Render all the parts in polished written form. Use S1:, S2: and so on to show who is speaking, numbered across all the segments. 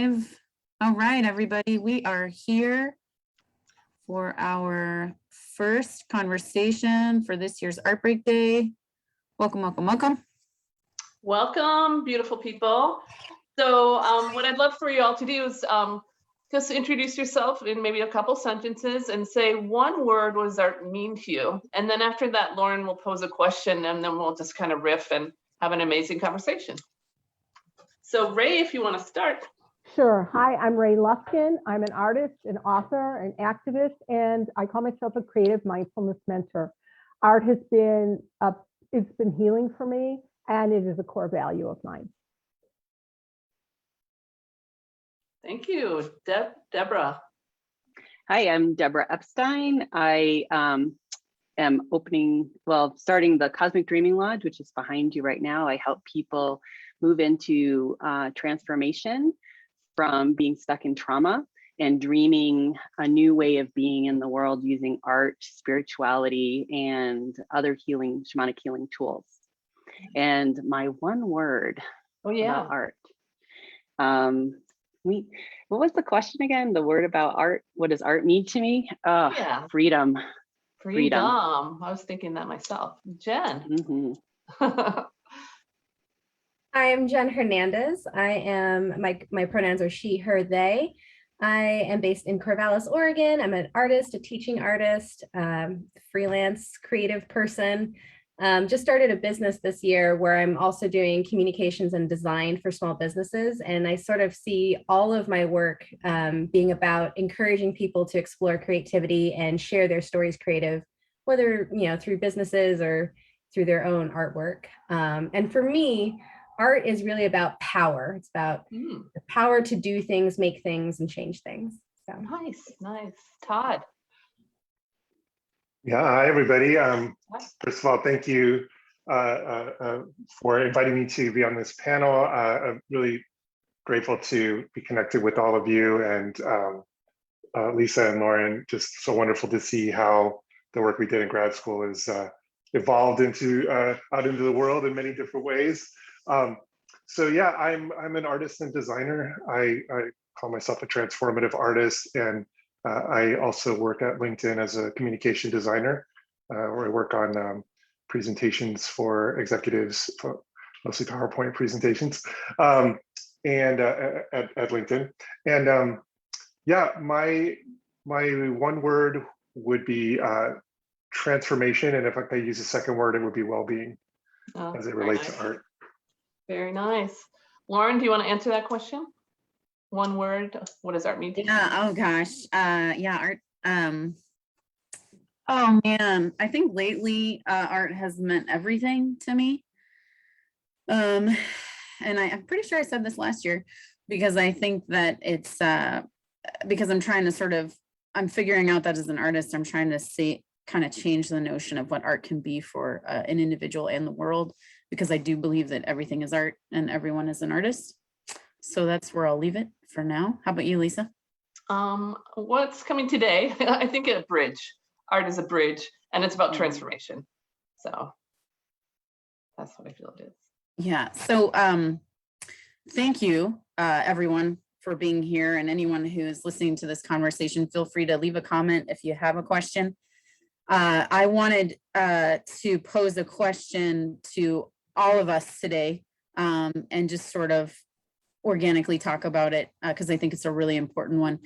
S1: Live. All right, everybody, we are here for our first conversation for this year's Art Break Day. Welcome, welcome, welcome.
S2: Welcome, beautiful people. So what I'd love for you all to do is just introduce yourself in maybe a couple sentences and say one word, what does art mean to you? And then after that, Lauren will pose a question and then we'll just kind of riff and have an amazing conversation. So Ray, if you want to start.
S3: Sure. Hi, I'm Ray Lufkin. I'm an artist, an author, an activist, and I call myself a creative mindfulness mentor. Art has been, it's been healing for me, and it is a core value of mine.
S2: Thank you. Deborah.
S4: Hi, I'm Deborah Epstein. I am starting the Cosmic Dreaming Lodge, which is behind you right now. I help people move into transformation from being stuck in trauma and dreaming a new way of being in the world using art, spirituality, and other healing, shamanic healing tools. And my one word about art. What was the question again? The word about art. What does art mean to me? Freedom.
S2: Freedom. I was thinking that myself. Jen.
S5: Hi, I'm Jen Hernandez. I am, my pronouns are she, her, they. I am based in Corvallis, Oregon. I'm an artist, a teaching artist, freelance creative person. Just started a business this year where I'm also doing communications and design for small businesses. And I sort of see all of my work being about encouraging people to explore creativity and share their stories creative, whether, through businesses or through their own artwork. And for me, art is really about power. It's about the power to do things, make things, and change things. So
S2: Nice. Todd.
S6: Yeah, hi everybody. First of all, thank you for inviting me to be on this panel. I'm really grateful to be connected with all of you, and Lisa and Lauren. Just so wonderful to see how the work we did in grad school has evolved into out into the world in many different ways. So yeah, I'm an artist and designer. I call myself a transformative artist, and I also work at LinkedIn as a communication designer, where I work on presentations for executives, mostly PowerPoint presentations, and at LinkedIn. And yeah, my one word would be transformation, and if I use a second word, it would be well-being, as it relates to art.
S2: Very nice. Lauren, do you want to answer that question? One word, what does art mean to you?
S1: Yeah, oh gosh. Art. Oh man, I think lately art has meant everything to me. And I'm pretty sure I said this last year, because I think that it's because I'm trying to I'm figuring out that as an artist, I'm trying to kind of change the notion of what art can be for an individual and the world, because I do believe that everything is art and everyone is an artist. So that's where I'll leave it for now. How about you, Lisa?
S2: What's coming today? I think a bridge. Art is a bridge, and it's about transformation. So that's what I feel it is.
S1: Yeah. So thank you, everyone, for being here, and anyone who is listening to this conversation. Feel free to leave a comment if you have a question. I wanted to pose a question to all of us today, and just sort of organically talk about it, because I think it's a really important one.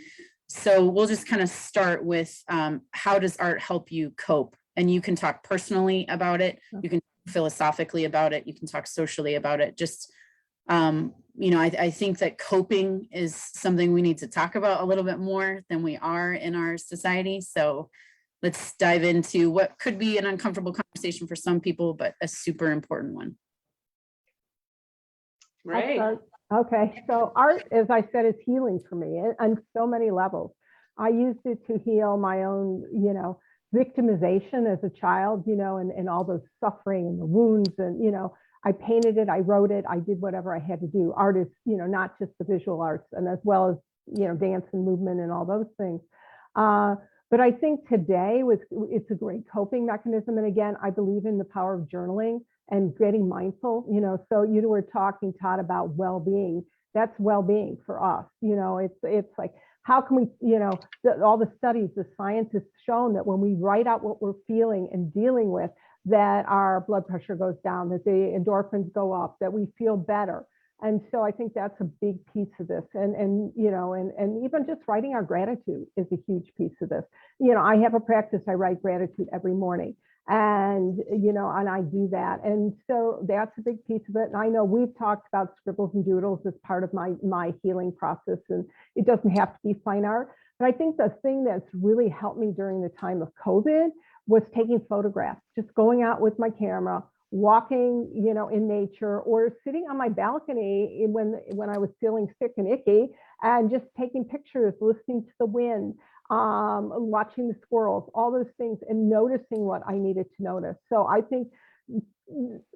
S1: So we'll just kind of start with how does art help you cope? And you can talk personally about it. You can talk philosophically about it. You can talk socially about it. Just, I think that coping is something we need to talk about a little bit more than we are in our society. So let's dive into what could be an uncomfortable conversation for some people, but a super important one.
S2: Right.
S3: Okay, so art, as I said, is healing for me on so many levels. I used it to heal my own, victimization as a child, and all the suffering and the wounds, and, I painted it, I wrote it, I did whatever I had to do. Art is, not just the visual arts, and as well as, dance and movement and all those things. But I think today it's a great coping mechanism. And again, I believe in the power of journaling and getting mindful, so you were talking, Todd, about well-being. that's well-being for us. It's like, how can we, all the studies, the science has shown that when we write out what we're feeling and dealing with, that our blood pressure goes down, that the endorphins go up, that we feel better. And so I think that's a big piece of this. And even just writing our gratitude is a huge piece of this. I have a practice, I write gratitude every morning. And I do that. And so that's a big piece of it. And I know we've talked about scribbles and doodles as part of my healing process, and it doesn't have to be fine art. But I think the thing that's really helped me during the time of COVID was taking photographs, just going out with my camera, walking, in nature, or sitting on my balcony when I was feeling sick and icky, and just taking pictures, listening to the wind, watching the squirrels, all those things, and noticing what I needed to notice. So I think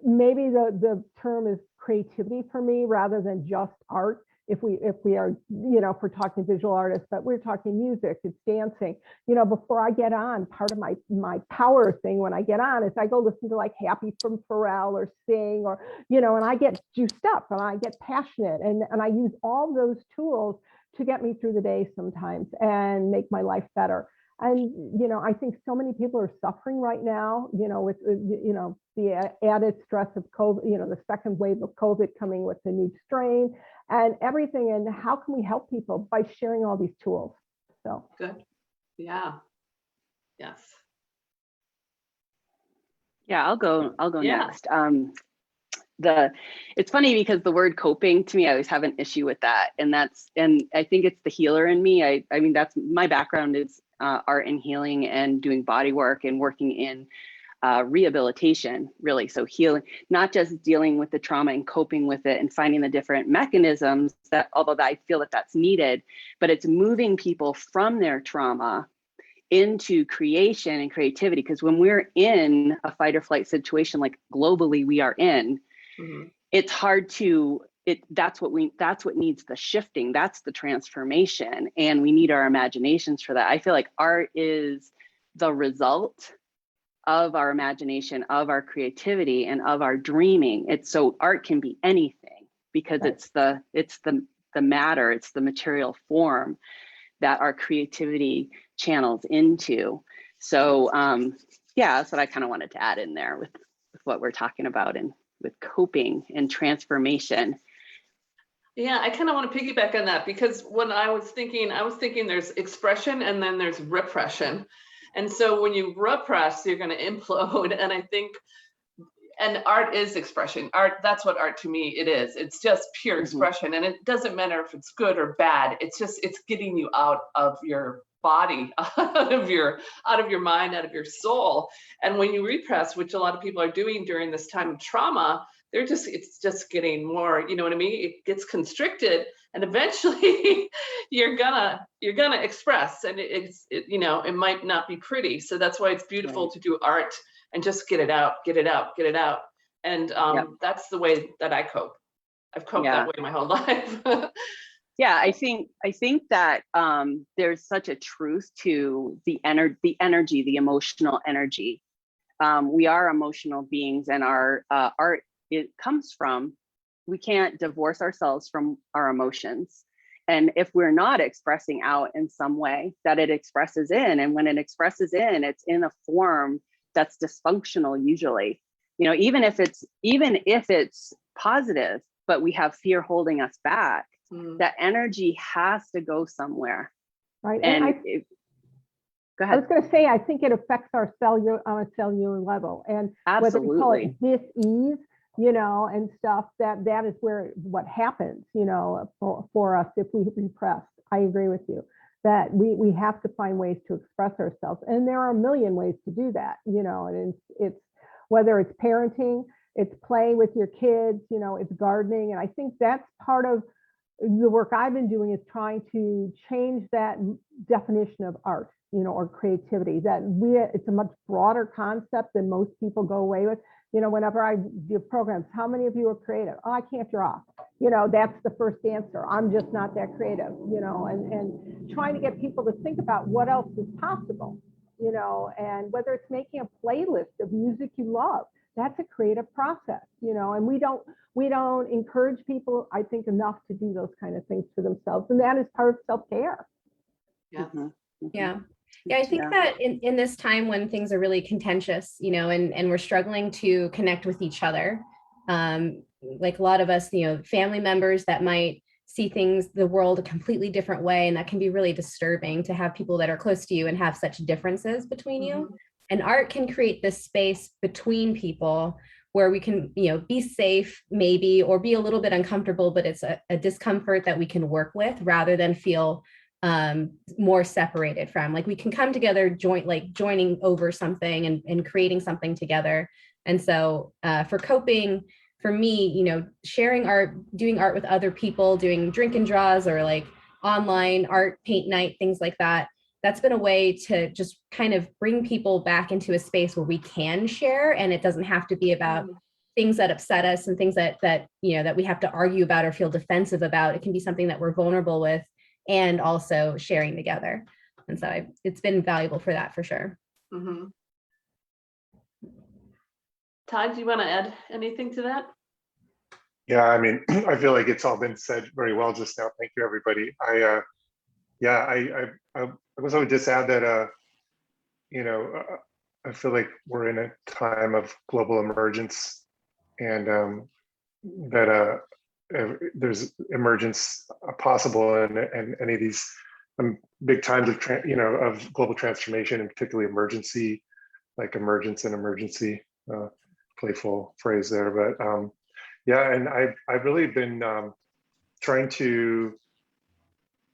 S3: maybe the term is creativity for me rather than just art. If we are, if we're talking visual artists, but we're talking music, it's dancing. Before I get on, part of my power thing when I get on is I go listen to like Happy from Pharrell or sing, or, and I get juiced up and I get passionate, and I use all those tools to get me through the day sometimes and make my life better. And, I think so many people are suffering right now, with, the added stress of COVID, the second wave of COVID coming with the new strain and everything. And how can we help people by sharing all these tools? So
S2: good. Yeah. Yes.
S4: Yeah, I'll go
S2: Yeah.
S4: next. It's funny because the word coping, to me, I always have an issue with that. And I think it's the healer in me. I mean, that's my background is art and healing and doing body work and working in rehabilitation, really. So healing, not just dealing with the trauma and coping with it and finding the different mechanisms that, although I feel that that's needed, but it's moving people from their trauma into creation and creativity. Because when we're in a fight or flight situation, like globally we are in, it's hard to, that's what needs the shifting, that's the transformation. And we need our imaginations for that. I feel like art is the result of our imagination, of our creativity, and of our dreaming. So art can be anything because it's the matter, it's the material form that our creativity channels into. So yeah, that's what I kind of wanted to add in there with what we're talking about and with coping and transformation.
S2: Yeah, I kind of want to piggyback on that, because when I was thinking there's expression and then there's repression. And so when you repress, you're going to implode. And I think, and art is expression. Art, that's what art to me it is. It's just pure expression. And it doesn't matter if it's good or bad. It's getting you out of your body, out of your mind, out of your soul. And when you repress, which a lot of people are doing during this time of trauma, it's just getting more, you know what I mean? It gets constricted, and eventually you're gonna express, and it might not be pretty. So that's why it's beautiful to do art and just get it out. And that's the way that I cope. I've coped that way my whole life.
S4: Yeah, I think that there's such a truth to the energy, the emotional energy. We are emotional beings, and our art, it comes from, we can't divorce ourselves from our emotions. And if we're not expressing out in some way, that it expresses in, and when it expresses in, it's in a form that's dysfunctional usually. Even if it's positive, but we have fear holding us back, that energy has to go somewhere.
S3: Right.
S4: And go ahead.
S3: I was going to say, I think it affects our cellular on a cellular level, and
S4: absolutely,
S3: whether we call it dis-ease, and stuff, that is where what happens, for us if we repress. I agree with you that we have to find ways to express ourselves, and there are a million ways to do that, and it's whether it's parenting, it's play with your kids, it's gardening, and I think that's part of the work I've been doing is trying to change that definition of art, or creativity, that it's a much broader concept than most people go away with. Whenever I do programs, how many of you are creative? Oh, I can't draw. That's the first answer. I'm just not that creative, and trying to get people to think about what else is possible, and whether it's making a playlist of music you love, That's a creative process, you know, and we don't encourage people, I think, enough to do those kind of things for themselves. And that is part of self-care.
S2: Yeah.
S5: Yeah. Yeah, I think that in this time when things are really contentious, you know, and we're struggling to connect with each other, like a lot of us, you know, family members that might see the world a completely different way, and that can be really disturbing to have people that are close to you and have such differences between you. And art can create this space between people where we can, you know, be safe maybe, or be a little bit uncomfortable, but it's a discomfort that we can work with rather than feel more separated from. Like we can come together, joining over something and creating something together. And so for coping, for me, you know, sharing art, doing art with other people, doing drink and draws or like online art paint night, things like that, that's been a way to just kind of bring people back into a space where we can share, and it doesn't have to be about things that upset us and things that you know, that we have to argue about or feel defensive about. It can be something that we're vulnerable with and also sharing together. And so it's been valuable for that, for sure.
S2: Todd, do you want to add anything to that?
S6: Yeah, I mean, I feel like it's all been said very well just now. Thank you, everybody. I guess I would just add that, you know, I feel like we're in a time of global emergence, and that there's emergence possible in any of these big times of of global transformation, and particularly emergency, like emergence and emergency, playful phrase there. But yeah, and I've really been trying to,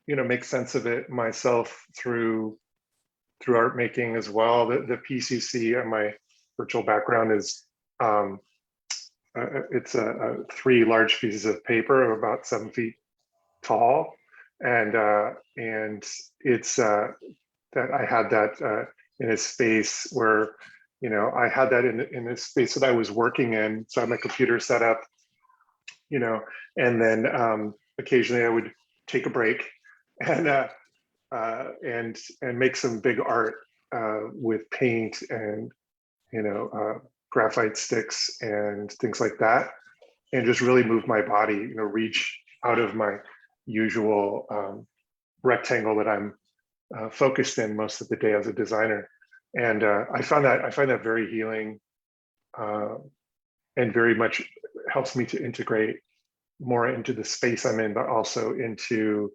S6: you know, make sense of it myself through art making as well. The piece you see on my virtual background is it's 3 large pieces of paper about 7 feet tall, and it's that I had that in a space where, you know, I had that in a space that I was working in. So I had my computer set up, you know, and then occasionally I would take a break and make some big art with paint and, you know, graphite sticks and things like that, and just really move my body, you know, reach out of my usual rectangle that I'm focused in most of the day as a designer. And I find that very healing, and very much helps me to integrate more into the space I'm in, but also into,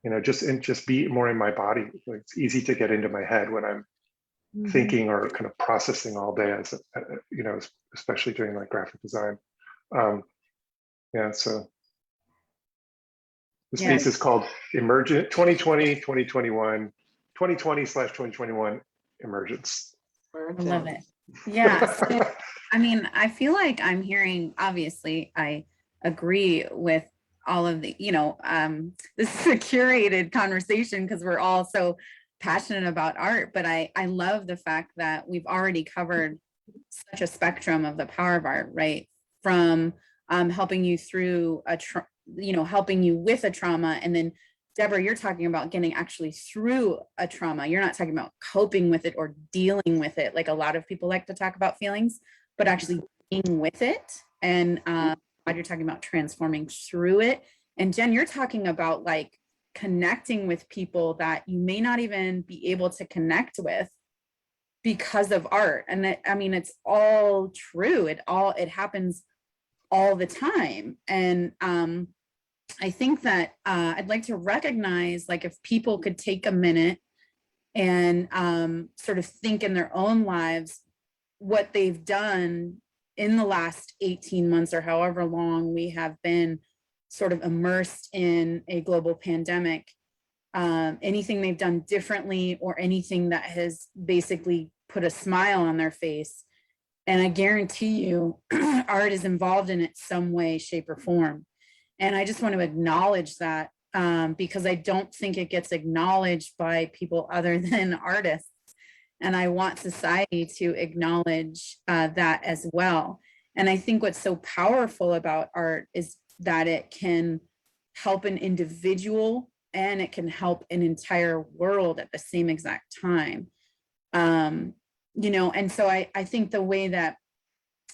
S6: you know, just be more in my body. Like, it's easy to get into my head when I'm thinking or kind of processing all day, as you know, especially doing like graphic design. Yeah, so this piece is called Emergent 2020/2021 2020/2021 Emergence.
S1: I love it. Yeah. So, I mean, I feel like I'm hearing, obviously, I agree with all of the, you know, this is a curated conversation because we're all so passionate about art, but I love the fact that we've already covered such a spectrum of the power of art, right? From helping you through helping you with a trauma. And then Deborah, you're talking about getting actually through a trauma. You're not talking about coping with it or dealing with it, like a lot of people like to talk about feelings, but actually being with it. And you're talking about transforming through it. And Jen, you're talking about like connecting with people that you may not even be able to connect with because of art. And I mean, it's all true. It happens all the time. And I think that I'd like to recognize, like, if people could take a minute and sort of think in their own lives what they've done in the last 18 months or however long we have been sort of immersed in a global pandemic, anything they've done differently or anything that has basically put a smile on their face. And I guarantee you art is involved in it some way, shape, or form. And I just want to acknowledge that because I don't think it gets acknowledged by people other than artists. And I want society to acknowledge that as well. And I think what's so powerful about art is that it can help an individual and it can help an entire world at the same exact time. You know, and so I think the way that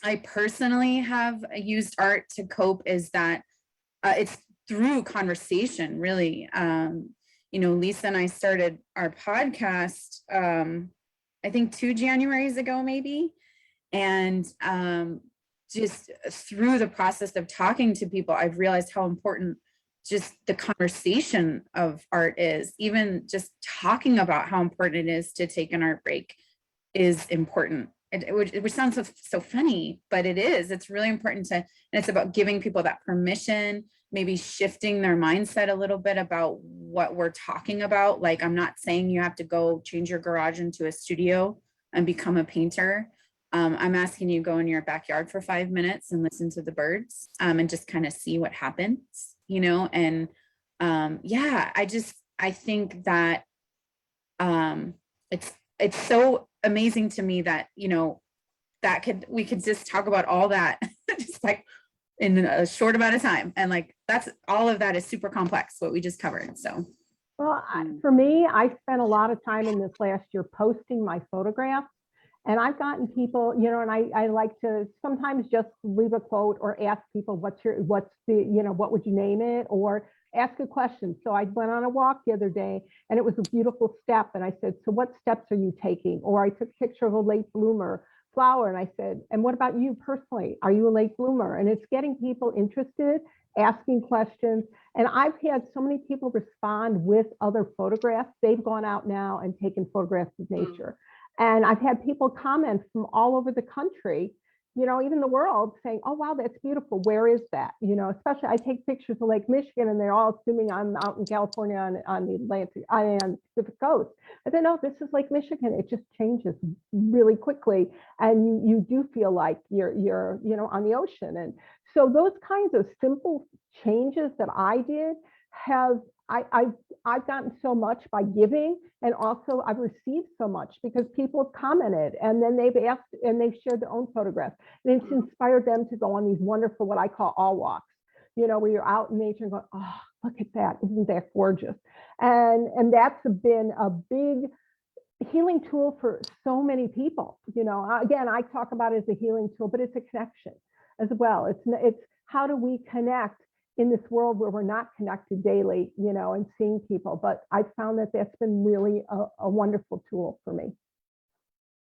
S1: I personally have used art to cope is that it's through conversation, really. You know, Lisa and I started our podcast, I think 2 Januaries ago, maybe. And just through the process of talking to people, I've realized how important just the conversation of art is. Even just talking about how important it is to take an art break is important. Which sounds so funny, but it is. It's really important to, and it's about giving people that permission, maybe shifting their mindset a little bit about what we're talking about. Like, I'm not saying you have to go change your garage into a studio and become a painter. I'm asking you go in your backyard for 5 minutes and listen to the birds, and just kind of see what happens, you know? And yeah, I think that it's so amazing to me that, you know, we could just talk about all that just like in a short amount of time. And like, that's all of that is super complex, what we just covered. So.
S3: Well, for me, I spent a lot of time in this last year posting my photographs, and I've gotten people, you know, and I like to sometimes just leave a quote or ask people, what's the, you know, what would you name it? Or ask a question. So I went on a walk the other day and it was a beautiful step. And I said, so what steps are you taking? Or I took a picture of a late bloomer flower and I said, and what about you personally? Are you a late bloomer? And it's getting people interested, asking questions. And I've had so many people respond with other photographs. They've gone out now and taken photographs of nature. And I've had people comment from all over the country, you know, even the world, saying, oh, wow, that's beautiful. Where is that? You know, especially I take pictures of Lake Michigan and they're all assuming I'm out in California on the Atlantic, on the Pacific coast. I said, no, this is Lake Michigan. It just changes really quickly. And you do feel like you're, you know, on the ocean. And so those kinds of simple changes that I did have, I've gotten so much by giving, and also I've received so much because people have commented and then they've asked and they've shared their own photographs, and it's inspired them to go on these wonderful, what I call all walks, you know, where you're out in nature and go, oh, look at that, isn't that gorgeous? And that's been a big healing tool for so many people. You know, again, I talk about it as a healing tool, but it's a connection as well. It's how do we connect in this world where we're not connected daily, you know, and seeing people. But I found that that's been really a wonderful tool for me.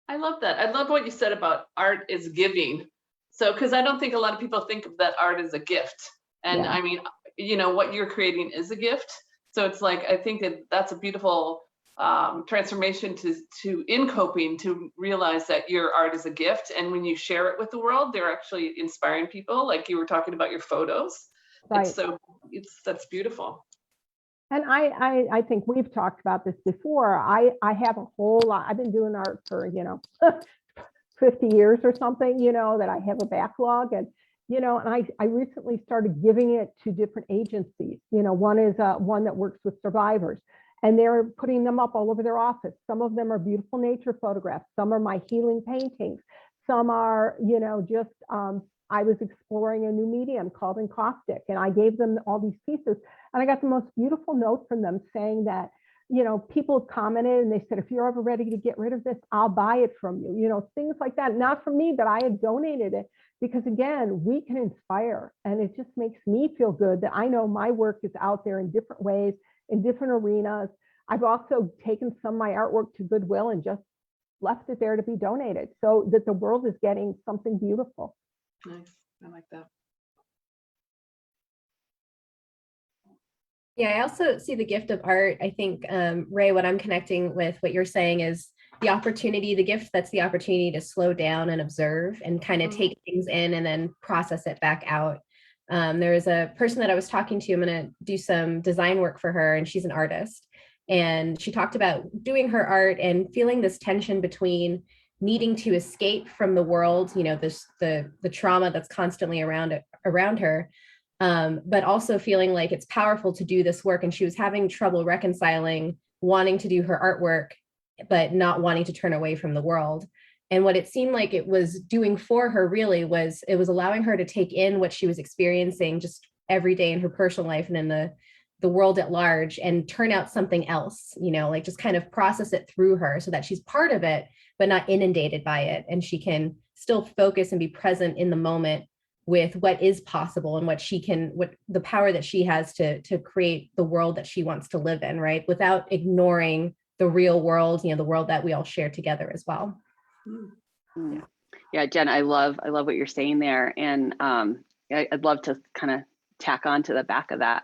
S2: I love that. I love what you said about art is giving. So, because I don't think a lot of people think of that art as a gift. And
S3: Yeah.
S2: I mean, you know, what you're creating is a gift. So it's like, I think that's a beautiful transformation to in coping, to realize that your art is a gift. And when you share it with the world, they're actually inspiring people. Like you were talking about your photos.
S3: Right.
S2: That's beautiful.
S3: And I think we've talked about this before. I have a whole lot. I've been doing art for, you know, 50 years or something, you know, that I have a backlog. And, you know, and I recently started giving it to different agencies. You know, one is one that works with survivors, and they're putting them up all over their office. Some of them are beautiful nature photographs. Some are my healing paintings. Some are, you know, just I was exploring a new medium called encaustic, and I gave them all these pieces, and I got the most beautiful note from them saying that, you know, people commented and they said, if you're ever ready to get rid of this, I'll buy it from you, you know, things like that. Not from me, but I had donated it because, again, we can inspire, and it just makes me feel good that I know my work is out there in different ways, in different arenas. I've also taken some of my artwork to Goodwill and just left it there to be donated so that the world is getting something beautiful.
S2: Nice. I like that.
S5: Yeah, I also see the gift of art. I think, Ray, what I'm connecting with what you're saying is the opportunity, the gift that's the opportunity to slow down and observe and kind of take things in and then process it back out. There is a person that I was talking to, I'm going to do some design work for her, and she's an artist. And she talked about doing her art and feeling this tension between needing to escape from the world, you know, the trauma that's constantly around her, but also feeling like it's powerful to do this work. And she was having trouble reconciling wanting to do her artwork, but not wanting to turn away from the world. And what it seemed like it was doing for her really was, it was allowing her to take in what she was experiencing just every day in her personal life and in the world at large, and turn out something else, you know, like just kind of process it through her so that she's part of it, but not inundated by it. And she can still focus and be present in the moment with what is possible and what the power that she has to create the world that she wants to live in, right? Without ignoring the real world, the world that we all share together as well.
S4: Yeah, Jen, I love what you're saying there. And I'd love to kind of tack on to the back of that.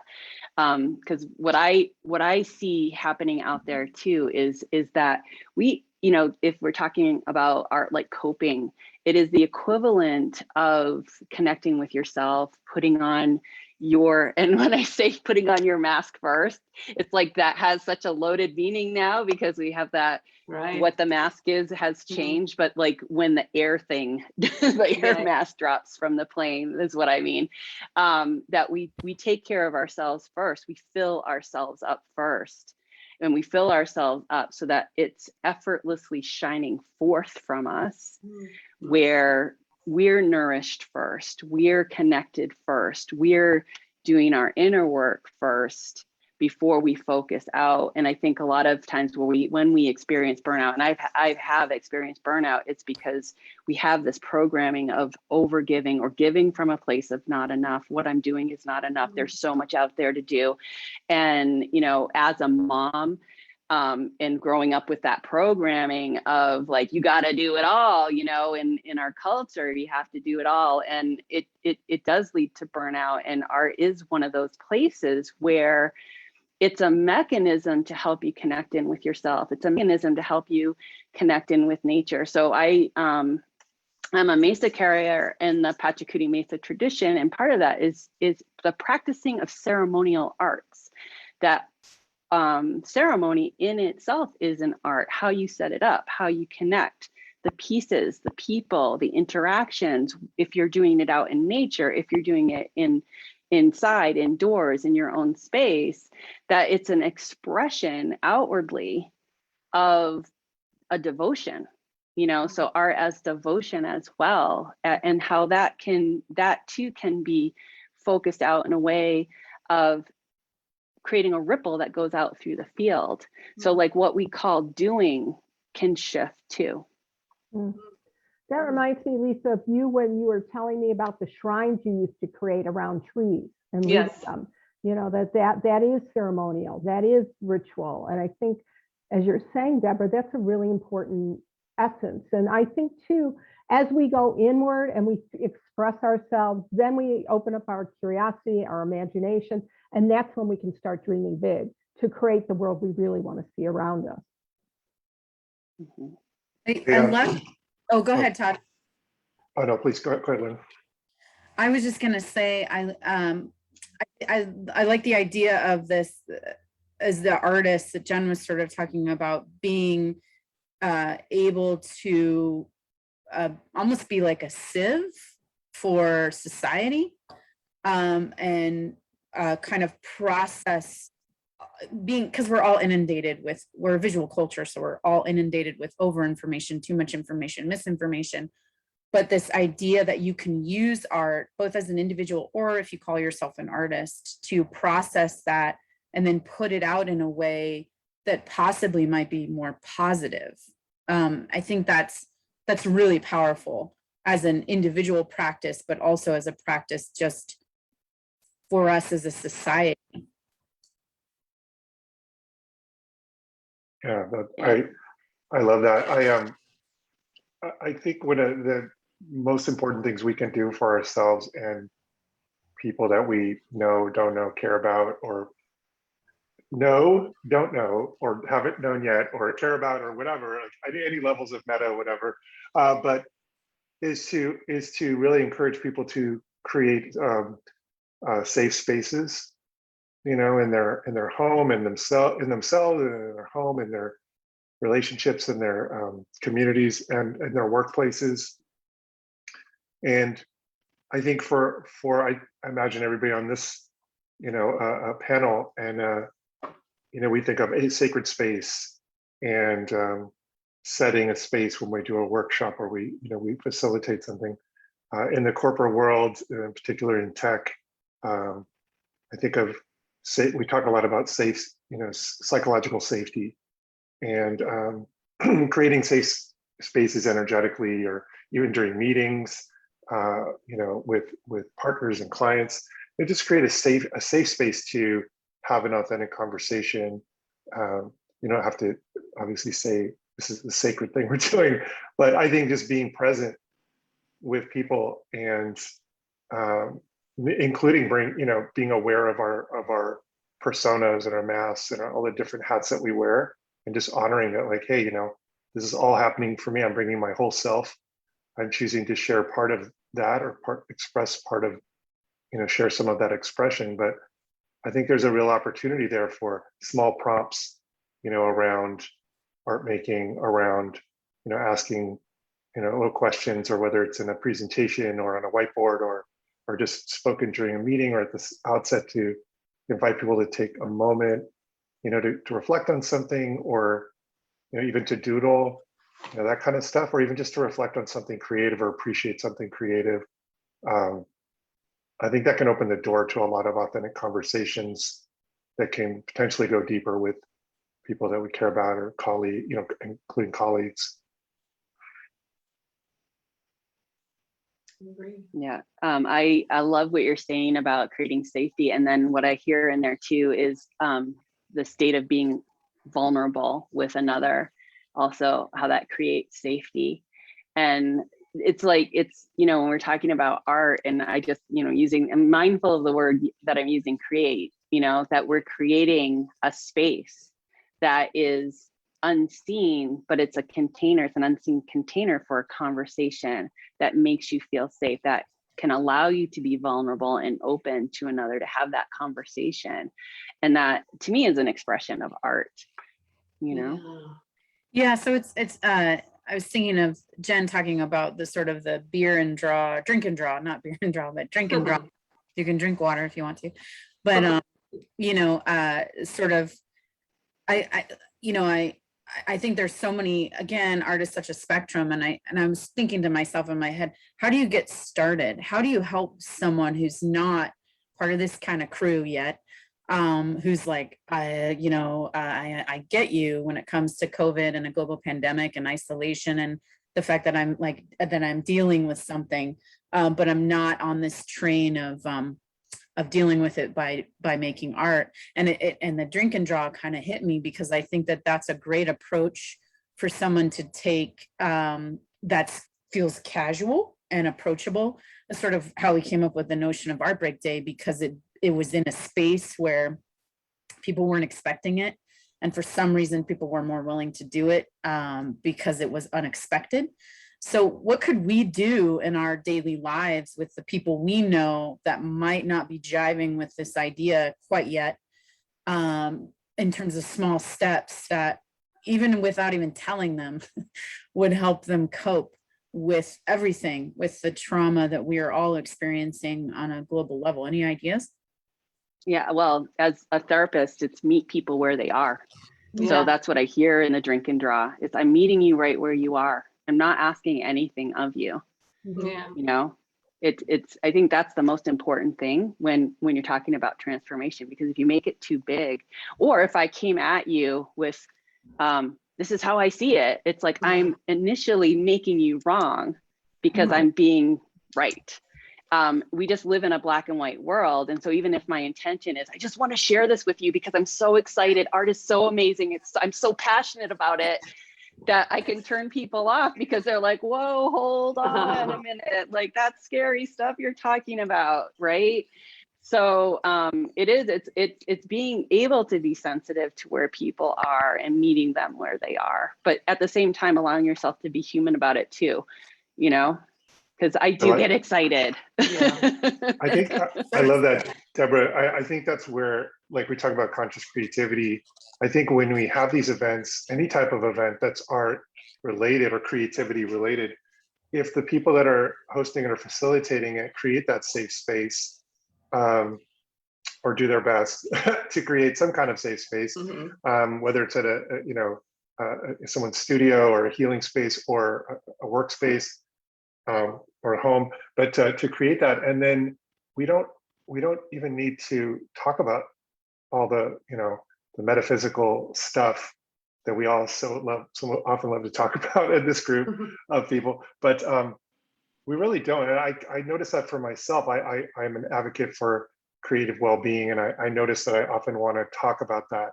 S4: Because what I see happening out there too is that we, if we're talking about art like coping, it is the equivalent of connecting with yourself, putting on and when I say putting on your mask first, it's like that has such a loaded meaning now because we have that,
S2: Right.
S4: what the mask has changed, but like when the air thing, the air mask drops from the plane is what I mean. That we take care of ourselves first. We fill ourselves up first. And we fill ourselves up so that it's effortlessly shining forth from us, where we're nourished first, we're connected first, we're doing our inner work first before we focus out. And I think a lot of times when we experience burnout, and I have experienced burnout, it's because we have this programming of overgiving or giving from a place of not enough. What I'm doing is not enough. There's so much out there to do. And, as a mom, and growing up with that programming of like, you got to do it all, in our culture, you have to do it all. And it does lead to burnout. And art is one of those places where it's a mechanism to help you connect in with yourself. It's a mechanism to help you connect in with nature. So I'm a Mesa carrier in the Pachacuti Mesa tradition. And part of that is the practicing of ceremonial arts. That ceremony in itself is an art, how you set it up, how you connect the pieces, the people, the interactions. If you're doing it out in nature, if you're doing it inside, indoors, in your own space, that it's an expression outwardly of a devotion, so art as devotion as well, and how that too can be focused out in a way of creating a ripple that goes out through the field. So like what we call doing can shift too.
S3: That reminds me, Lisa, of you when you were telling me about the shrines you used to create around trees and leave them. That is ceremonial, that is ritual. And I think, as you're saying, Deborah, that's a really important essence. And I think too, as we go inward and we express ourselves, then we open up our curiosity, our imagination, and that's when we can start dreaming big to create the world we really want to see around us.
S1: I love. Oh, go ahead, Todd.
S6: Oh no, please go ahead, Lynn.
S1: I was just gonna say, I like the idea of this as the artist that Jen was sort of talking about, being able to almost be like a sieve for society, and kind of process because we're all inundated with, we're a visual culture, so we're all inundated with over information, too much information, misinformation. But this idea that you can use art, both as an individual or if you call yourself an artist, to process that and then put it out in a way that possibly might be more positive. I think that's really powerful as an individual practice, but also as a practice just for us as a society.
S6: Yeah, I love that. I think one of the most important things we can do for ourselves and people that we know, don't know, care about, or know, don't know, or haven't known yet, or care about, or whatever, like any levels of meta, whatever, but is to really encourage people to create safe spaces, in their home, and themselves, and in their home, and their relationships, and their communities, and their workplaces. And I think for I imagine everybody on this, a panel, and we think of a sacred space, and setting a space when we do a workshop, or we facilitate something in the corporate world, in particular in tech. I think of we talk a lot about safe, psychological safety, and creating safe spaces energetically, or even during meetings, with partners and clients. They just create a safe space to have an authentic conversation. You don't have to obviously say this is the sacred thing we're doing, but I think just being present with people and including being aware of our personas and our masks and all the different hats that we wear, and just honoring that, like, hey, this is all happening for me. I'm bringing my whole self. I'm choosing to share part of that, or express part of, share some of that expression. But I think there's a real opportunity there for small prompts, around art making, around, asking, little questions, or whether it's in a presentation or on a whiteboard, or just spoken during a meeting, or at the outset, to invite people to take a moment, to reflect on something, or, even to doodle, that kind of stuff, or even just to reflect on something creative or appreciate something creative. I think that can open the door to a lot of authentic conversations that can potentially go deeper with people that we care about, or including colleagues.
S4: Yeah, I love what you're saying about creating safety. And then what I hear in there too is the state of being vulnerable with another, also how that creates safety. And it's like, when we're talking about art, and I just, I'm mindful of the word that I'm using, create, that we're creating a space that is unseen, but it's a container, it's an unseen container for a conversation that makes you feel safe, that can allow you to be vulnerable and open to another, to have that conversation. And that to me is an expression of art,
S1: Yeah, so it's I was thinking of Jen talking about the sort of the drink and draw, not beer and draw, but drink and draw. You can drink water if you want to, but sort of, I think there's so many, again, art is such a spectrum. And I was thinking to myself in my head, how do you get started? How do you help someone who's not part of this kind of crew yet? Who's like, I get you when it comes to COVID and a global pandemic and isolation, and the fact that I'm dealing with something, but I'm not on this train of dealing with it by making art. And the drink and draw kind of hit me, because I think that that's a great approach for someone to take, that feels casual and approachable. That's sort of how we came up with the notion of Art Break Day, because it was in a space where people weren't expecting it. And for some reason, people were more willing to do it because it was unexpected. So what could we do in our daily lives with the people we know that might not be jiving with this idea quite yet, in terms of small steps that, even without even telling them, would help them cope with everything, with the trauma that we are all experiencing on a global level? Any ideas?
S4: Yeah, well, as a therapist, it's meet people where they are. Yeah. So that's what I hear in the drink and draw. It's, I'm meeting you right where you are. I'm not asking anything of you.
S2: Yeah.
S4: It's I think that's the most important thing when you're talking about transformation, because if you make it too big, or if I came at you with this is how I see it, it's like I'm initially making you wrong because I'm being right. We just live in a black and white world. And so even if my intention is, I just want to share this with you because I'm so excited, art is so amazing, I'm so passionate about it, that I can turn people off because they're like, whoa, hold on a minute, like that's scary stuff you're talking about, right? So it's being able to be sensitive to where people are and meeting them where they are, but at the same time allowing yourself to be human about it too, because I do get excited.
S2: Yeah.
S6: I think I love that, Deborah. I think that's where, like, we talk about conscious creativity. I think when we have these events, any type of event that's art related or creativity related, if the people that are hosting it or facilitating it create that safe space, or do their best to create some kind of safe space, whether it's at someone's studio or a healing space or a workspace, or a home, but to create that. And then we don't even need to talk about all the the metaphysical stuff that we all so often love to talk about in this group of people, but we really don't. And I notice that for myself. I'm an advocate for creative well-being, and I notice that I often want to talk about that.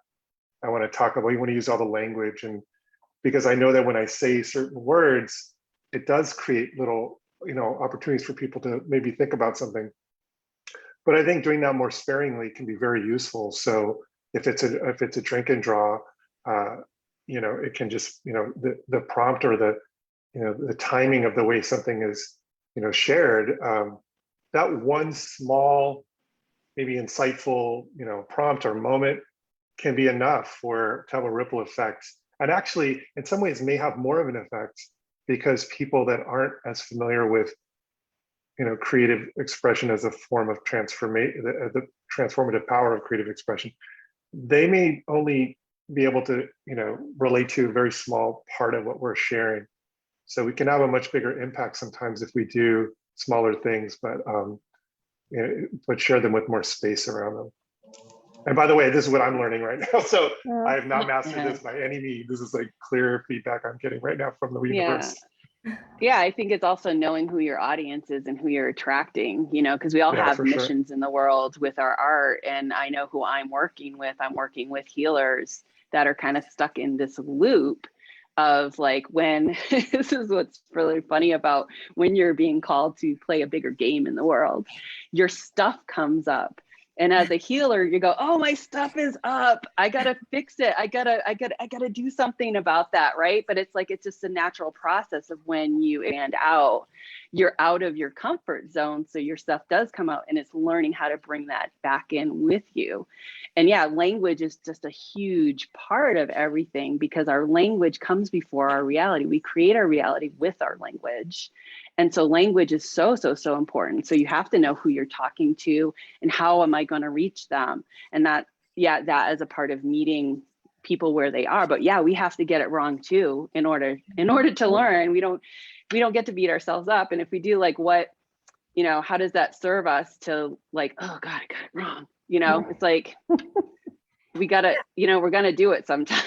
S6: I want to talk about, you want to use all the language, and because I know that when I say certain words, it does create little, opportunities for people to maybe think about something. But I think doing that more sparingly can be very useful. So if it's a drink and draw, it can just, the prompt or the timing of the way something is, shared, that one small, maybe insightful, prompt or moment can be enough to have a ripple effect. And actually, in some ways, may have more of an effect because people that aren't as familiar with, creative expression as a form of the transformative power of creative expression, they may only be able to, relate to a very small part of what we're sharing. So we can have a much bigger impact sometimes if we do smaller things, but share them with more space around them. And by the way, this is what I'm learning right now. So I have not mastered this by any means. This is like clear feedback I'm getting right now from the universe.
S4: Yeah, I think it's also knowing who your audience is and who you're attracting, because we all have missions in the world with our art. And I know who I'm working with. I'm working with healers that are kind of stuck in this loop of like, when this is what's really funny about when you're being called to play a bigger game in the world, your stuff comes up. And as a healer, you go, oh, my stuff is up. I got to fix it. I gotta do something about that. Right. But it's like, it's just a natural process of when you expand out, you're out of your comfort zone. So your stuff does come out, and it's learning how to bring that back in with you. And yeah, language is just a huge part of everything because our language comes before our reality. We create our reality with our language. And so language is so important. So you have to know who you're talking to and how am I going to reach them? And that is a part of meeting people where they are. But yeah, we have to get it wrong too in order to learn. We don't get to beat ourselves up. And if we do, like, what, how does that serve us to, like, oh God, I got it wrong. It's like, we gotta, we're gonna do it sometimes.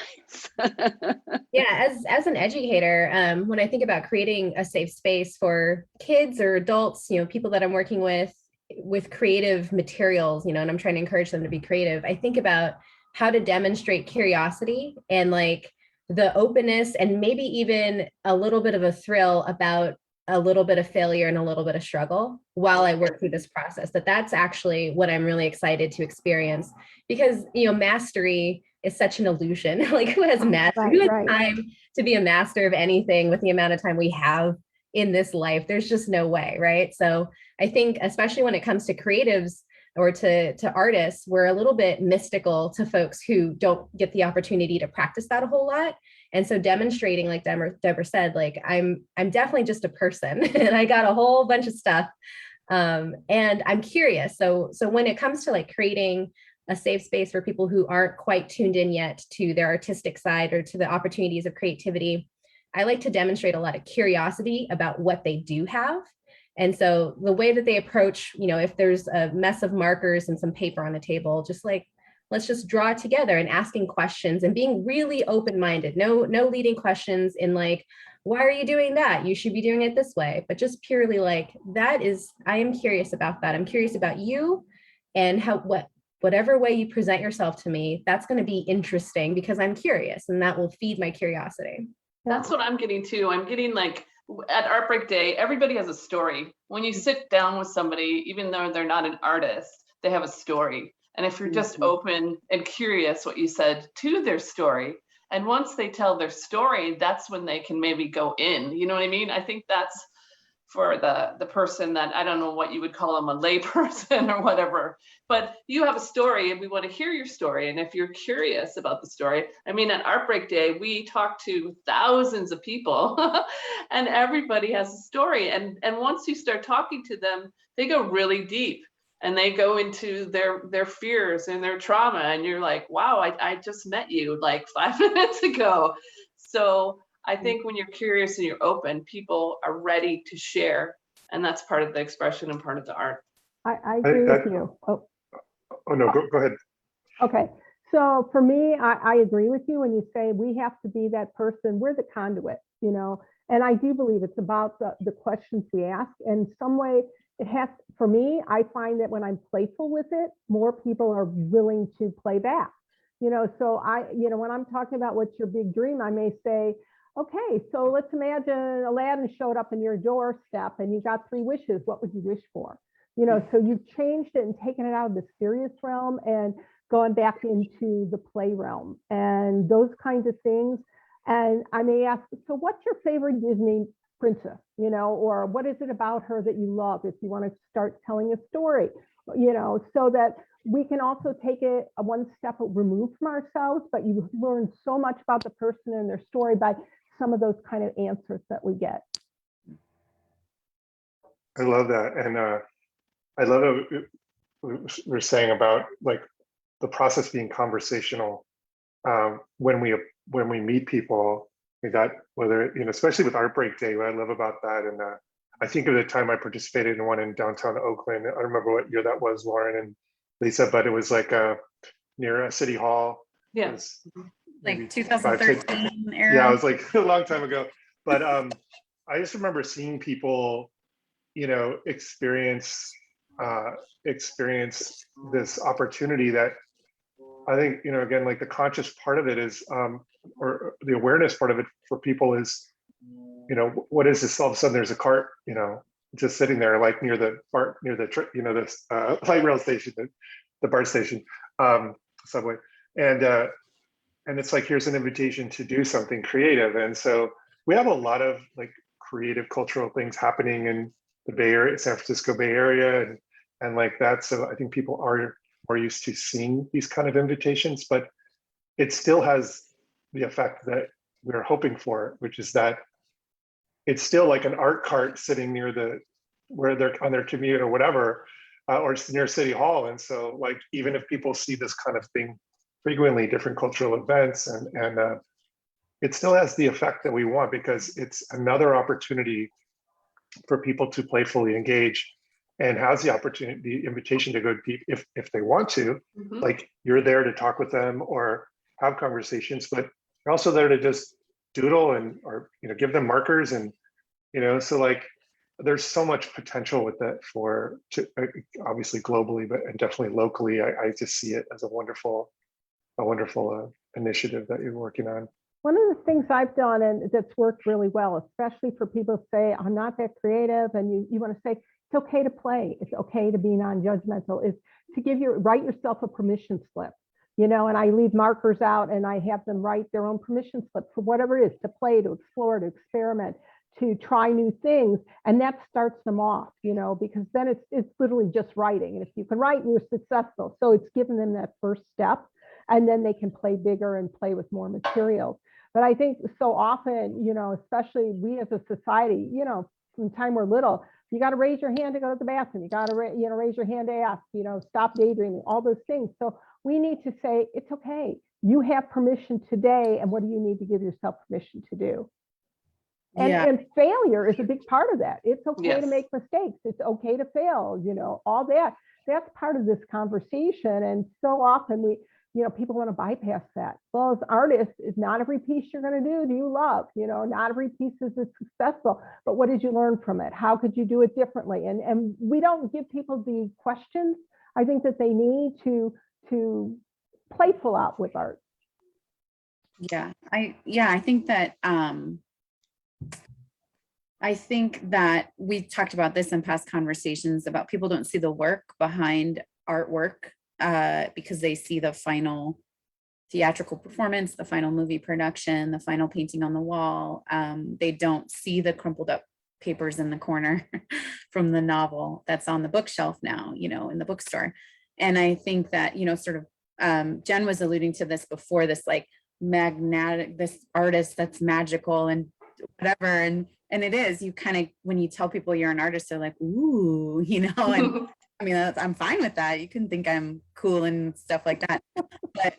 S5: Yeah, as an educator, when I think about creating a safe space for kids or adults, people that I'm working with creative materials, and I'm trying to encourage them to be creative, I think about how to demonstrate curiosity and like the openness and maybe even a little bit of a thrill about a little bit of failure and a little bit of struggle while I work through this process. That's actually what I'm really excited to experience, because mastery is such an illusion. Like, who has mastery? Who has time to be a master of anything with the amount of time we have in this life? There's just no way, right? So I think, especially when it comes to creatives or to artists, we're a little bit mystical to folks who don't get the opportunity to practice that a whole lot. And so demonstrating, like Deborah said, like, I'm definitely just a person and I got a whole bunch of stuff. And I'm curious. So when it comes to like creating a safe space for people who aren't quite tuned in yet to their artistic side or to the opportunities of creativity, I like to demonstrate a lot of curiosity about what they do have. And so the way that they approach, if there's a mess of markers and some paper on the table, just like, let's just draw it together, and asking questions and being really open-minded. No leading questions in like, why are you doing that? You should be doing it this way. But just purely like, I am curious about that. I'm curious about you and whatever way you present yourself to me, that's going to be interesting because I'm curious, and that will feed my curiosity.
S2: That's what I'm getting too. I'm getting like, at Art Break Day, everybody has a story. When you sit down with somebody, even though they're not an artist, they have a story. And if you're just open and curious, what you said, to their story, and once they tell their story, that's when they can maybe go in. You know what I mean? I think that's for the person that, I don't know what you would call them, a lay person or whatever, but you have a story and we want to hear your story. And if you're curious about the story, I mean, at Art Break Day, we talk to thousands of people and everybody has a story. And once you start talking to them, they go really deep and they go into their fears and their trauma. And you're like, wow, I just met you like 5 minutes ago. So I think when you're curious and you're open, people are ready to share. And that's part of the expression and part of the art.
S3: I agree with you.
S6: Oh no, go ahead.
S3: Okay. So for me, I agree with you when you say we have to be that person. We're the conduit, you know, and I do believe it's about the questions we ask. And some way it has, for me, I find that when I'm playful with it, more people are willing to play back. You know, so when I'm talking about what's your big dream, I may say, okay, so let's imagine Aladdin showed up in your doorstep and you got 3 wishes. What would you wish for? You know, so you've changed it and taken it out of the serious realm and gone back into the play realm and those kinds of things. And I may ask, so what's your favorite Disney princess, you know, or what is it about her that you love if you want to start telling a story, you know, so that we can also take it one step removed from ourselves, but you learn so much about the person and their story by some of those kind of answers that we get.
S6: I love that. And I love what we're saying about like the process being conversational when we meet people. That whether, you know, especially with Art Break Day, what I love about that. And I think of the time I participated in one in downtown Oakland. I don't remember what year that was, Lauren and Lisa, but it was like near a city hall.
S2: Yeah.
S1: Like 2013 era.
S6: Yeah, it was like a long time ago. But I just remember seeing people, you know, experience this opportunity that I think, you know, again, like the conscious part of it is, or the awareness part of it for people is, you know, what is this? All of a sudden there's a cart, you know, just sitting there like near the BART, near the, you know, this light rail station, the BART station, subway. And it's like, here's an invitation to do something creative. And so we have a lot of like creative cultural things happening in the Bay Area, San Francisco Bay Area, and like that. So I think people are more used to seeing these kind of invitations, but it still has the effect that we're hoping for, which is that it's still like an art cart sitting near where they're on their commute or whatever, or near City Hall. And so like, even if people see this kind of thing frequently, different cultural events, and it still has the effect that we want, because it's another opportunity for people to playfully engage, and has the opportunity, the invitation to go deep if they want to. Like, you're there to talk with them or have conversations, but you're also there to just doodle or, you know, give them markers. And, you know, so like there's so much potential with that obviously globally, but and definitely locally. I just see it as a wonderful initiative that you're working on.
S3: One of the things I've done and that's worked really well, especially for people who say, I'm not that creative, and you want to say, it's okay to play, it's okay to be non-judgmental, is to write yourself a permission slip, you know, and I leave markers out and I have them write their own permission slip for whatever it is, to play, to explore, to experiment, to try new things. And that starts them off, you know, because then it's literally just writing. And if you can write, you're successful. So it's given them that first step, and then they can play bigger and play with more materials. But I think so often, you know, especially we as a society, you know, from the time we're little, you got to raise your hand to go to the bathroom. You got to, raise your hand to ask, you know, stop daydreaming, all those things. So we need to say, it's okay. You have permission today. And what do you need to give yourself permission to do? And failure is a big part of that. It's okay to make mistakes. It's okay to fail, you know, all that. That's part of this conversation. And so often people want to bypass that. Well, as artists, not every piece you're going to do you love, you know, not every piece is successful, but what did you learn from it? How could you do it differently? And we don't give people the questions I think that they need to playful out with art.
S1: I think that we talked about this in past conversations about people don't see the work behind artwork because they see the final theatrical performance, the final movie production, the final painting on the wall. They don't see the crumpled up papers in the corner from the novel that's on the bookshelf now, you know, in the bookstore. And I think that, you know, sort of Jen was alluding to this before, this like magnetic, this artist that's magical and whatever. And it is, you kind of, when you tell people you're an artist, they're like, ooh, you know, and I mean, I'm fine with that. You can think I'm cool and stuff like that. But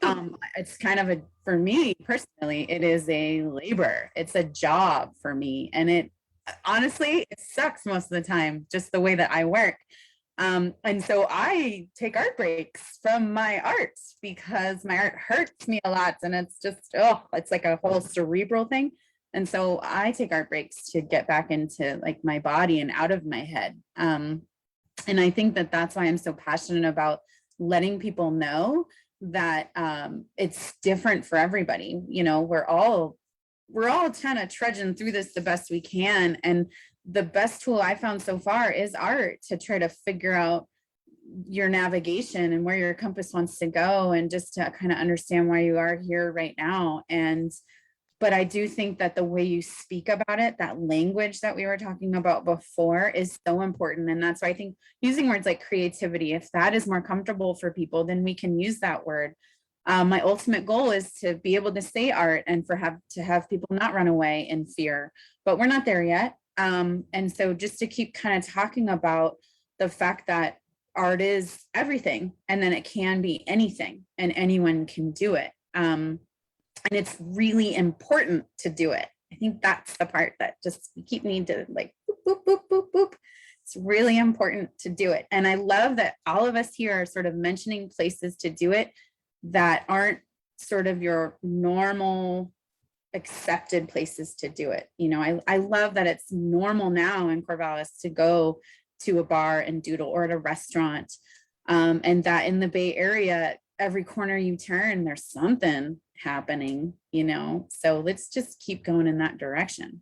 S1: it's kind of for me personally, it is a labor. It's a job for me. And honestly, it sucks most of the time, just the way that I work. And so I take art breaks from my art because my art hurts me a lot, and it's just, oh, it's like a whole cerebral thing. And so I take art breaks to get back into like my body and out of my head. And I think that that's why I'm so passionate about letting people know that it's different for everybody. You know, we're all kind of trudging through this the best we can. And the best tool I found so far is art, to try to figure out your navigation and where your compass wants to go, and just to kind of understand why you are here right now. But I do think that the way you speak about it, that language that we were talking about before, is so important. And that's why I think using words like creativity, if that is more comfortable for people, then we can use that word. My ultimate goal is to be able to say art and to have people not run away in fear, but we're not there yet. And so just to keep kind of talking about the fact that art is everything, and then it can be anything, and anyone can do it. And it's really important to do it. I think that's the part that just we keep needing to like, boop, boop, boop, boop, boop. It's really important to do it. And I love that all of us here are sort of mentioning places to do it that aren't sort of your normal accepted places to do it. You know, I love that it's normal now in Corvallis to go to a bar and doodle, or at a restaurant. And that in the Bay Area, every corner you turn, there's something happening, you know, so let's just keep going in that direction.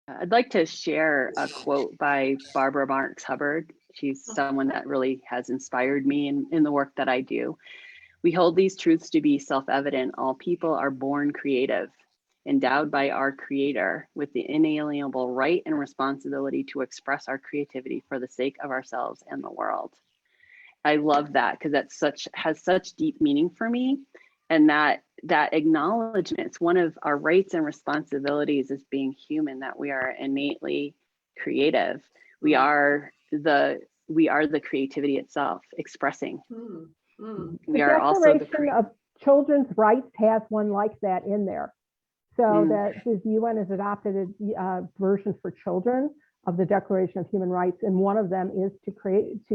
S4: I'd like to share a quote by Barbara Marx Hubbard. She's someone that really has inspired me in the work that I do. We hold these truths to be self-evident. All people are born creative, endowed by our Creator with the inalienable right and responsibility to express our creativity for the sake of ourselves and the world. I love that, because that has such deep meaning for me. And that acknowledgement, it's one of our rights and responsibilities as being human, that we are innately creative. We are the creativity itself, expressing. We are also the
S3: Declaration of Children's Rights has one like that in there. So that the UN has adopted a version for children of the Declaration of Human Rights, and one of them is to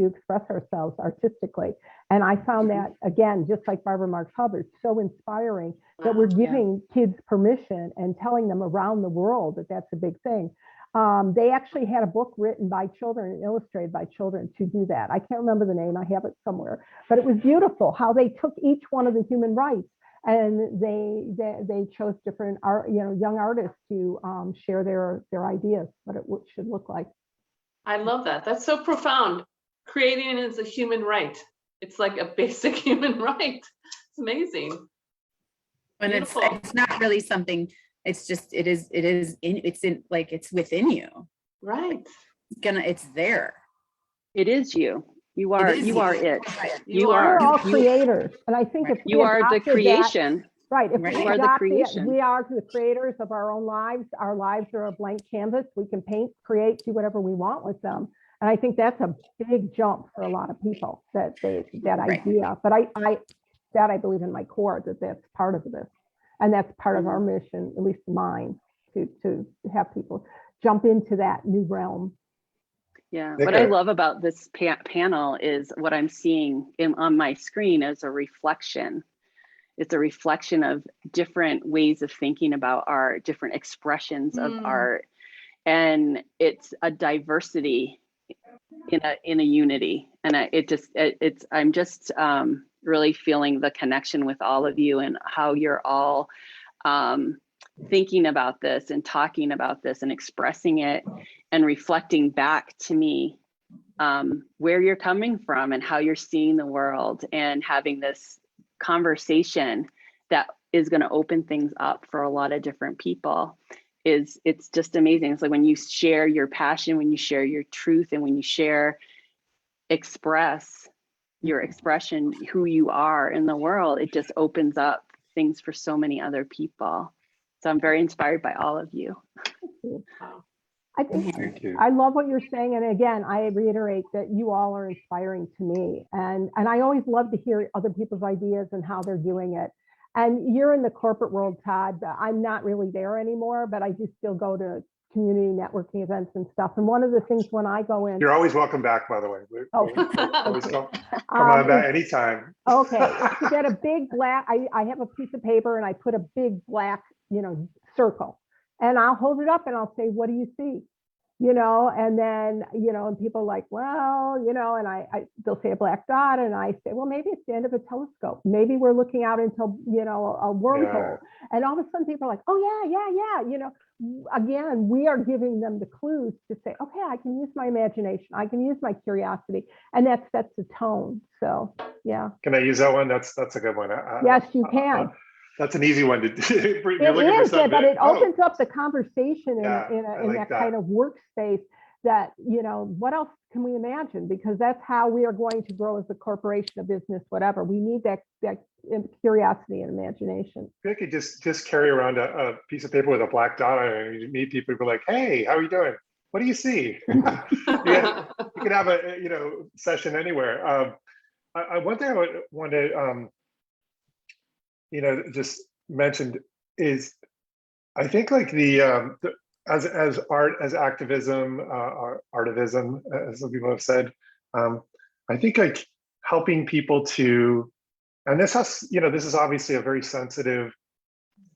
S3: express ourselves artistically. And I found that, again, just like Barbara Marx Hubbard, so inspiring that we're giving kids permission and telling them around the world that that's a big thing. They actually had a book written by children and illustrated by children to do that. I can't remember the name, I have it somewhere, but it was beautiful how they took each one of the human rights, and they chose different art, young artists to share their ideas, what it should look like.
S2: I love that. That's so profound. Creating is a human right. It's like a basic human right. It's amazing.
S1: And it's not really something. It's just it's within you.
S2: Right.
S1: It's there.
S4: It is you. You are it.
S2: You
S3: are all creators. And I think if
S4: you are the creation.
S3: Right. If
S4: you are the creation.
S3: We are the creators of our own lives. Our lives are a blank canvas. We can paint, create, do whatever we want with them. And I think that's a big jump for a lot of people, that idea. But I believe in my core that's part of this. And that's part of our mission, at least mine, to have people jump into that new realm.
S4: Yeah, what I love about this panel is what I'm seeing on my screen as a reflection. It's a reflection of different ways of thinking about art, different expressions of art. And it's a diversity in a unity. And I'm just really feeling the connection with all of you, and how you're all thinking about this and talking about this and expressing it and reflecting back to me where you're coming from and how you're seeing the world, and having this conversation that is going to open things up for a lot of different people. It's just amazing. It's like when you share your passion, when you share your truth, and when you express your expression, who you are in the world, it just opens up things for so many other people. So I'm very inspired by all of you.
S3: I love what you're saying. And again, I reiterate that you all are inspiring to me. And I always love to hear other people's ideas and how they're doing it. And you're in the corporate world, Todd. I'm not really there anymore, but I do still go to community networking events and stuff. And one of the things when I go in,
S6: You're always welcome back, by the way.
S3: oh,
S6: Always
S3: okay.
S6: come on back anytime.
S3: Okay, it's to get a big black, I have a piece of paper and I put a big black, circle, and I'll hold it up and I'll say, what do you see? And then, and people are like, well, and they'll say a black dot, and I say, well, maybe it's the end of a telescope. Maybe we're looking out into, a wormhole. Yeah. And all of a sudden people are like, oh yeah. Again, we are giving them the clues to say, okay, I can use my imagination. I can use my curiosity. And that sets the tone. So, yeah.
S6: Can I use that one? That's a good one.
S3: Yes, you can.
S6: That's an easy one to do.
S3: It is, but it opens up the conversation in
S6: like
S3: that kind of workspace that, what else can we imagine? Because that's how we are going to grow as a corporation, a business, whatever. We need that curiosity and imagination.
S6: I could just carry around a piece of paper with a black dot on it, and you meet people who are like, hey, how are you doing? What do you see? You could have a session anywhere. One thing I want to just mentioned is, I think like as art, as activism, artivism, as some people have said, I think like helping people to, and this is obviously a very sensitive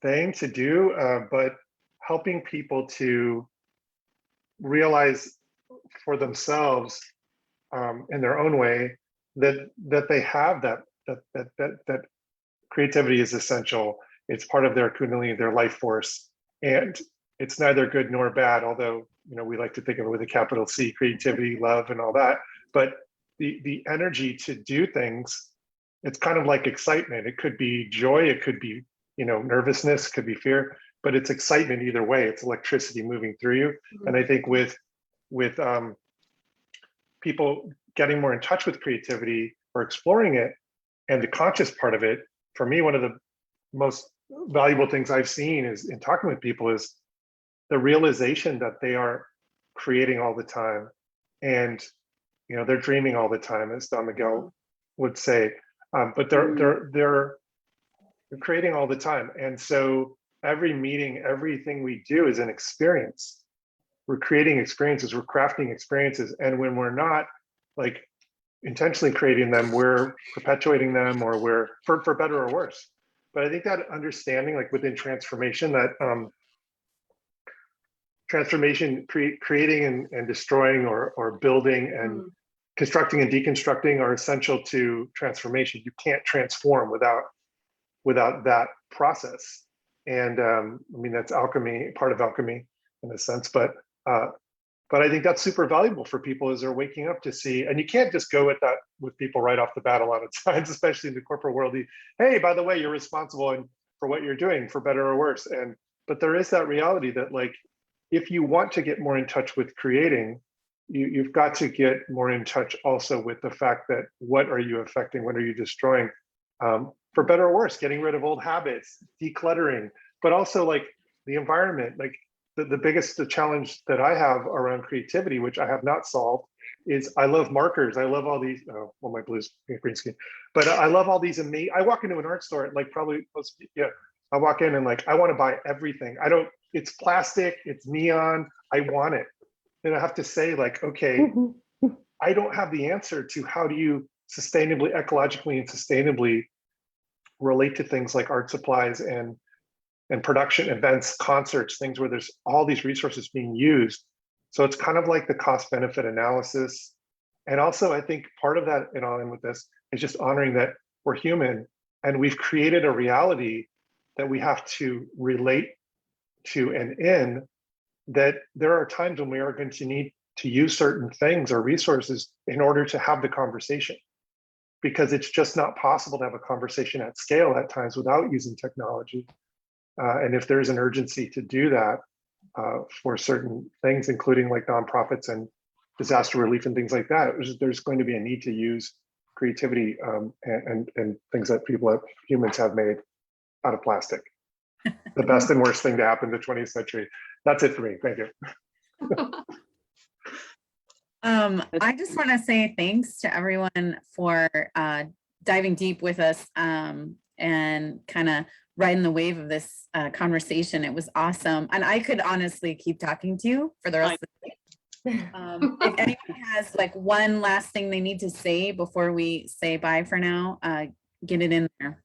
S6: thing to do, but helping people to realize for themselves in their own way that they have that creativity is essential. It's part of their kundalini, their life force, and it's neither good nor bad. Although we like to think of it with a capital C: creativity, love, and all that. But the energy to do things, it's kind of like excitement. It could be joy, it could be nervousness, could be fear, but it's excitement either way. It's electricity moving through you. Mm-hmm. And I think with people getting more in touch with creativity or exploring it, and the conscious part of it, for me, one of the most valuable things I've seen is in talking with people is the realization that they are creating all the time, and they're dreaming all the time, as Don Miguel would say, but they're creating all the time. And so every meeting, everything we do is an experience. We're creating experiences, we're crafting experiences, and when we're not like intentionally creating them, we're perpetuating them, or we're for better or worse. But I think that understanding, like within transformation, that transformation, creating and destroying, or building and constructing and deconstructing are essential to transformation. You can't transform without that process. And that's alchemy, part of alchemy in a sense, but I think that's super valuable for people as they're waking up to see, and you can't just go at that with people right off the bat a lot of times, especially in the corporate world. Hey, by the way, you're responsible for what you're doing, for better or worse. But there is that reality that, like, if you want to get more in touch with creating, you've got to get more in touch also with the fact that what are you affecting, what are you destroying, for better or worse, getting rid of old habits, decluttering, but also like the environment, like the biggest challenge that I have around creativity, which I have not solved, is I love markers. I love all these, my blue's green screen, but I love all these amazing, I walk into an art store, like probably most, I walk in and like, I want to buy everything. It's plastic, it's neon, I want it. And I have to say, like, okay, I don't have the answer to how do you sustainably, ecologically and sustainably relate to things like art supplies and production events, concerts, things where there's all these resources being used. So it's kind of like the cost benefit analysis. And also I think part of that, and I'll end with this, is just honoring that we're human and we've created a reality that we have to relate to and in, that there are times when we are going to need to use certain things or resources in order to have the conversation, because it's just not possible to have a conversation at scale at times without using technology. And if there's an urgency to do that for certain things, including like nonprofits and disaster relief and things like that, there's going to be a need to use creativity and things that humans have made out of plastic. The best and worst thing to happen in the 20th century. That's it for me. Thank you.
S1: I just want to say thanks to everyone for diving deep with us and kind of riding the wave of this conversation. It was awesome. And I could honestly keep talking to you for the rest of the day. If anyone has like one last thing they need to say before we say bye for now, get it in there.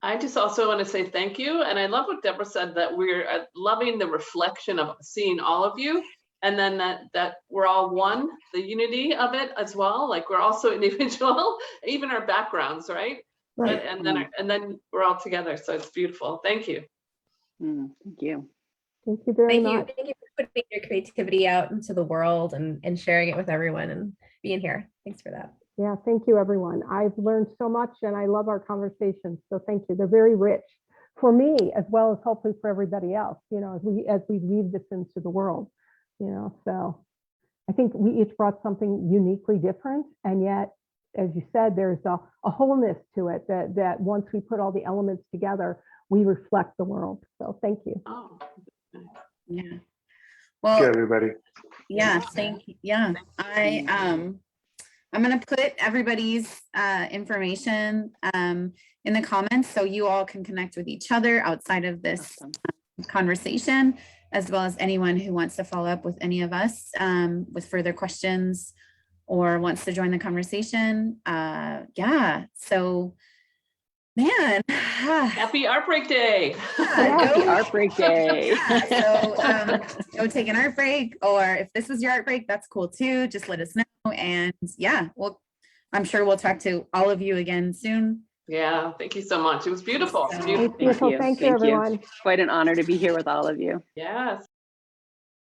S2: I just also want to say thank you. And I love what Deborah said, that we're loving the reflection of seeing all of you. And then that we're all one, the unity of it as well. Like we're also individual, even our backgrounds, right?
S3: Right.
S2: And then we're all together. So it's beautiful. Thank you.
S4: Thank you.
S3: Thank you very
S5: Thank you.
S3: much.
S5: Thank you for putting your creativity out into the world and sharing it with everyone and being here. Thanks for that.
S3: Yeah, thank you, everyone. I've learned so much and I love our conversations. So thank you. They're very rich for me, as well as hopefully for everybody else, you know, as we weave this into the world, you know. So I think we each brought something uniquely different. And yet, as you said, there's a wholeness to it that once we put all the elements together, we reflect the world. So thank you.
S2: Oh,
S1: Yeah.
S6: Thank you,
S1: Well,
S6: everybody.
S1: yeah, thank you. Yeah, I'm going to put everybody's information in the comments so you all can connect with each other outside of this
S4: Awesome.
S1: conversation, as well as anyone who wants to follow up with any of us with further questions or wants to join the conversation. Yeah, so man.
S2: happy Art Break Day.
S4: Happy Art Break Day.
S1: So go take an art break, or if this was your art break, that's cool too. Just let us know. And yeah, well, I'm sure we'll talk to all of you again soon.
S2: Yeah, thank you so much. It was beautiful.
S1: So-
S2: Beautiful.
S3: Beautiful. Thank you, everyone.
S4: Quite an honor to be here with all of you.
S2: Yes.